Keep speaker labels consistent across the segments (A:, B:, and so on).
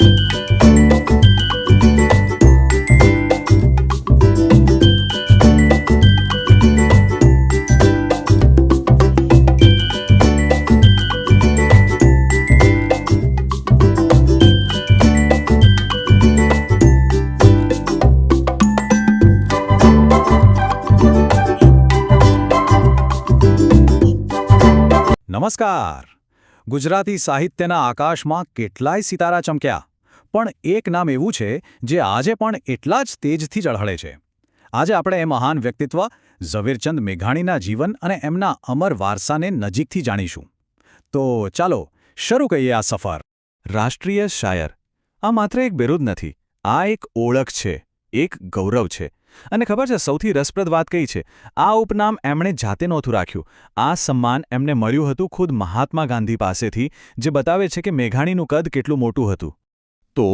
A: નમસ્કાર. ગુજરાતી સાહિત્યના આકાશમાં કેટલાય સિતારા ચમક્યા, પણ એક નામ એવું છે જે આજે પણ એટલા જ તેજથી ઝળહળે છે. આજે આપણે એ મહાન વ્યક્તિત્વ ઝવેરચંદ મેઘાણીના જીવન અને એમના અમર વારસાને નજીકથી જાણીશું. તો ચાલો શરૂ કરીએ આ સફર. રાષ્ટ્રીય શાયર આ માત્ર એક બિરુદ નથી, આ એક ઓળખ છે, એક ગૌરવ છે. અને ખબર છે, સૌથી રસપ્રદ વાત કઈ છે? આ ઉપનામ એમણે જાતે નહોતું રાખ્યું. આ સન્માન એમને મળ્યું હતું ખુદ મહાત્મા ગાંધી પાસેથી, જે બતાવે છે કે મેઘાણીનું કદ કેટલું મોટું હતું. તો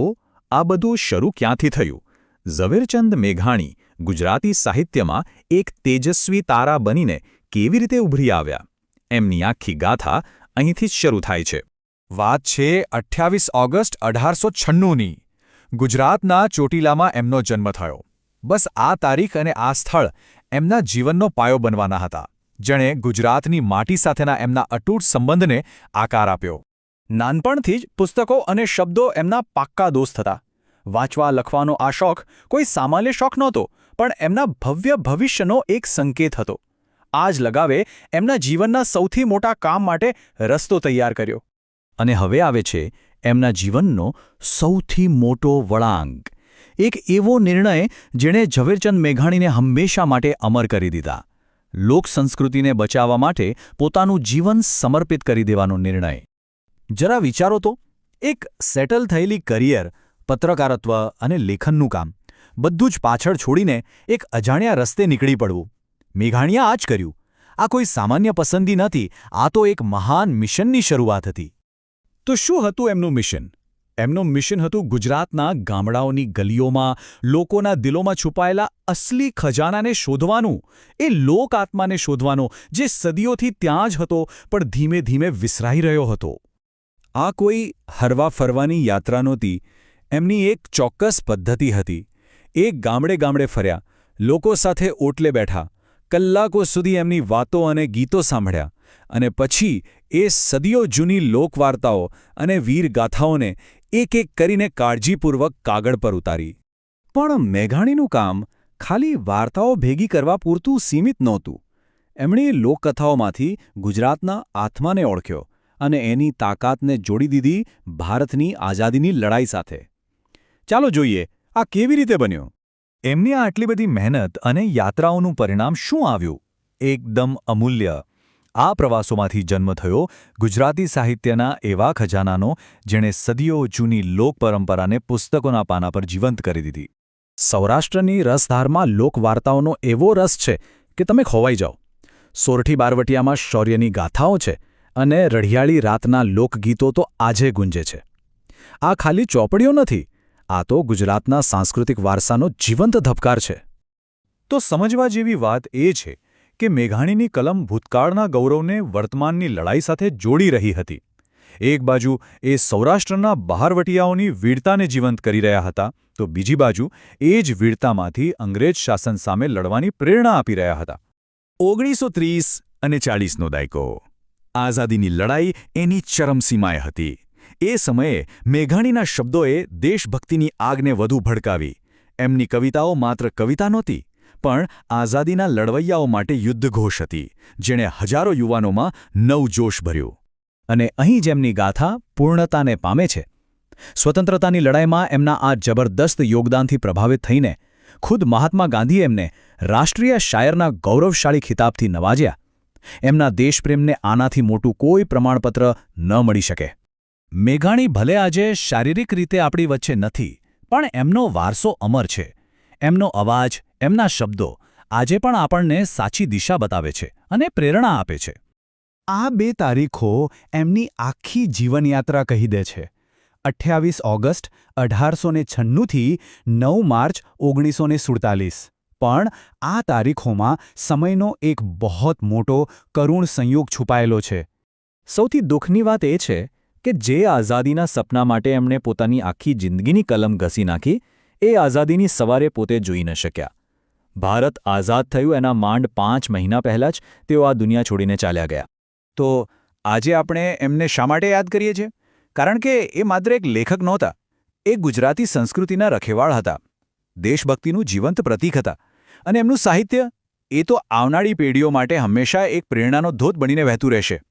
A: આ બધું શરૂ ક્યાંથી થયું? ઝવેરચંદ મેઘાણી ગુજરાતી સાહિત્યમાં એક તેજસ્વી તારા બનીને કેવી રીતે ઉભરી આવ્યા? એમની આખી ગાથા અહીંથી જ શરૂ થાય છે.
B: વાત છે 28 ઓગસ્ટ 1896ની. ગુજરાતના ચોટીલામાં એમનો જન્મ થયો. બસ આ તારીખ અને આ સ્થળ એમના જીવનનો પાયો બનવાના હતા, જેણે ગુજરાતની માટી સાથેના એમના અતૂટ સંબંધને આકાર આપ્યો.
A: નાનપણથી જ પુસ્તકો અને શબ્દો એમના પાક્કા દોસ્ત હતા. વાંચવા લખવાનો આ શોખ કોઈ સામાન્ય શોખ નહોતો, પણ એમના ભવ્ય ભવિષ્યનો એક સંકેત હતો. આ જ લગાવે એમના જીવનના સૌથી મોટા કામ માટે રસ્તો તૈયાર કર્યો. અને હવે આવે છે એમના જીવનનો સૌથી મોટો વળાંક. એક એવો નિર્ણય જેણે ઝવેરચંદ મેઘાણીને હંમેશા માટે અમર કરી દીધા. લોક સંસ્કૃતિને બચાવવા માટે પોતાનું જીવન સમર્પિત કરી દેવાનો નિર્ણય. જરા વિચારો તો, એક સેટલ થયેલી કરિયર, પત્રકારત્વ અને લેખનનું કામ, બધું જ પાછળ છોડીને એક અજાણ્યા રસ્તે નીકળી પડવું. મેઘાણીએ આ જ કર્યું. આ કોઈ સામાન્ય પસંદગી નથી, આ તો એક મહાન મિશનની શરૂઆત હતી. તો શું હતું એમનું મિશન? એમનું મિશન હતું ગુજરાતના ગામડાઓની ગલીઓમાં, લોકોના દિલોમાં છુપાયેલા અસલી ખજાનાને શોધવાનું, એ લોક આત્માને શોધવાનો જે સદીઓથી ત્યાં જ હતો પણ ધીમે ધીમે વિસરાઈ રહ્યો હતો. આ કોઈ હરવા ફરવાની યાત્રા નહોતી, એમની એક ચોક્કસ પદ્ધતિ હતી. એક ગામડે ગામડે ફર્યા, લોકો સાથે ઓટલે બેઠા, કલાકો સુધી એમની વાતો અને ગીતો સાંભળ્યા, અને પછી એ સદીઓ જૂની લોકવાર્તાઓ અને વીરગાથાઓને એક એક કરીને કાળજીપૂર્વક કાગળ પર ઉતારી. પણ મેઘાણીનું કામ ખાલી વાર્તાઓ ભેગી કરવા પૂરતું સીમિત નહોતું. એમણે લોકકથાઓમાંથી ગુજરાતના આત્માને ઓળખ્યો અને એની તાકાતને જોડી દીધી ભારતની આઝાદીની લડાઈ સાથે. ચાલો જોઈએ આ કેવી રીતે બન્યો. એમની આટલી બધી મહેનત અને યાત્રાઓનું પરિણામ શું આવ્યું? એકદમ અમૂલ્ય. આ પ્રવાસોમાંથી જન્મ થયો ગુજરાતી સાહિત્યના એવા ખજાનાનો, જેણે સદીઓ જૂની લોક પરંપરાને પુસ્તકોના પાના પર જીવંત કરી દીધી. સૌરાષ્ટ્રની રસધારમાં લોકવાર્તાઓનો એવો રસ છે કે તમે ખોવાઈ જાઓ. સોરઠી બારવટિયામાં શૌર્યની ગાથાઓ છે, અને રઢિયાળી રાતના લોકગીતો તો આજે ગુંજે છે. આ ખાલી ચોપડીઓ નથી, આ તો ગુજરાતના સાંસ્કૃતિક વારસાનો જીવંત ધબકાર છે. તો સમજવા જેવી વાત એ છે કે મેઘાણીની કલમ ભૂતકાળના ગૌરવને વર્તમાનની લડાઈ સાથે જોડી રહી હતી. એક બાજુ એ સૌરાષ્ટ્રના બહારવટિયાઓની વીરતાને જીવંત કરી રહ્યા હતા, તો બીજી બાજુ એ જ વીરતામાંથી અંગ્રેજ શાસન સામે લડવાની પ્રેરણા આપી રહ્યા હતા. 1930 અને 40નો દાયકો. આઝાદીની લડાઈ એની ચરમસીમાએ હતી. એ સમયે મેઘાણીના શબ્દોએ દેશભક્તિની આગને વધુ ભડકાવી. એમની કવિતાઓ માત્ર કવિતા નહોતી, પણ આઝાદીના લડવૈયાઓ માટે યુદ્ધઘોષ હતી, જેણે હજારો યુવાનોમાં નવજોશ ભર્યું. અને અહીં જ એમની ગાથા પૂર્ણતાને પામે છે. સ્વતંત્રતાની લડાઈમાં એમના આ જબરદસ્ત યોગદાનથી પ્રભાવિત થઈને ખુદ મહાત્મા ગાંધીએ એમને રાષ્ટ્રીય શાયરના ગૌરવશાળી ખિતાબથી નવાજ્યા. એમના દેશપ્રેમને આનાથી મોટું કોઈ પ્રમાણપત્ર ન મળી શકે. મેઘાણી ભલે આજે શારીરિક રીતે આપણી વચ્ચે નથી, પણ એમનો વારસો અમર છે. એમનો અવાજ, એમના શબ્દો આજે પણ આપણને સાચી દિશા બતાવે છે અને પ્રેરણા આપે છે. આ બે તારીખો એમની આખી જીવનયાત્રા કહી દે છે. 28 ઓગસ્ટ 1896થી 9 માર્ચ 1947. પણ આ તારીખોમાં સમયનો એક બહોત મોટો કરુણ સંયોગ છુપાયેલો છે. સૌથી દુઃખની વાત એ છે કે જે આઝાદીના સપના માટે એમણે પોતાની આખી જિંદગીની કલમ ઘસી નાખી, એ આઝાદીની સવારે પોતે જોઈ ન શક્યા. ભારત આઝાદ થયું એના માંડ 5 મહિના પહેલાં જ તેઓ આ દુનિયા છોડીને ચાલ્યા ગયા. તો આજે આપણે એમને શા માટે યાદ કરીએ છીએ? કારણ કે એ માત્ર એક લેખક નહોતા. એ ગુજરાતી સંસ્કૃતિના રખેવાળ હતા, દેશભક્તિનું જીવંત પ્રતીક હતા, અને એમનું સાહિત્ય એ તો આવનારી પેઢીઓ માટે હંમેશા એક પ્રેરણાનો ધોધ બનીને વહેતું રહેશે.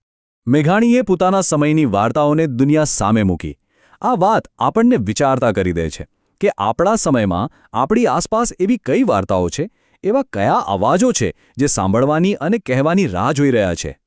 A: મેઘાણીએ પોતાના સમયની વાર્તાઓને દુનિયા સામે મૂકી. આ વાત આપણને વિચારતા કરી દે છે કે આપણા સમયમાં આપણી આસપાસ એવી કઈ વાર્તાઓ છે, એવા કયા અવાજો છે જે સાંભળવાની અને કહેવાની રાહ જોઈ રહ્યા છે.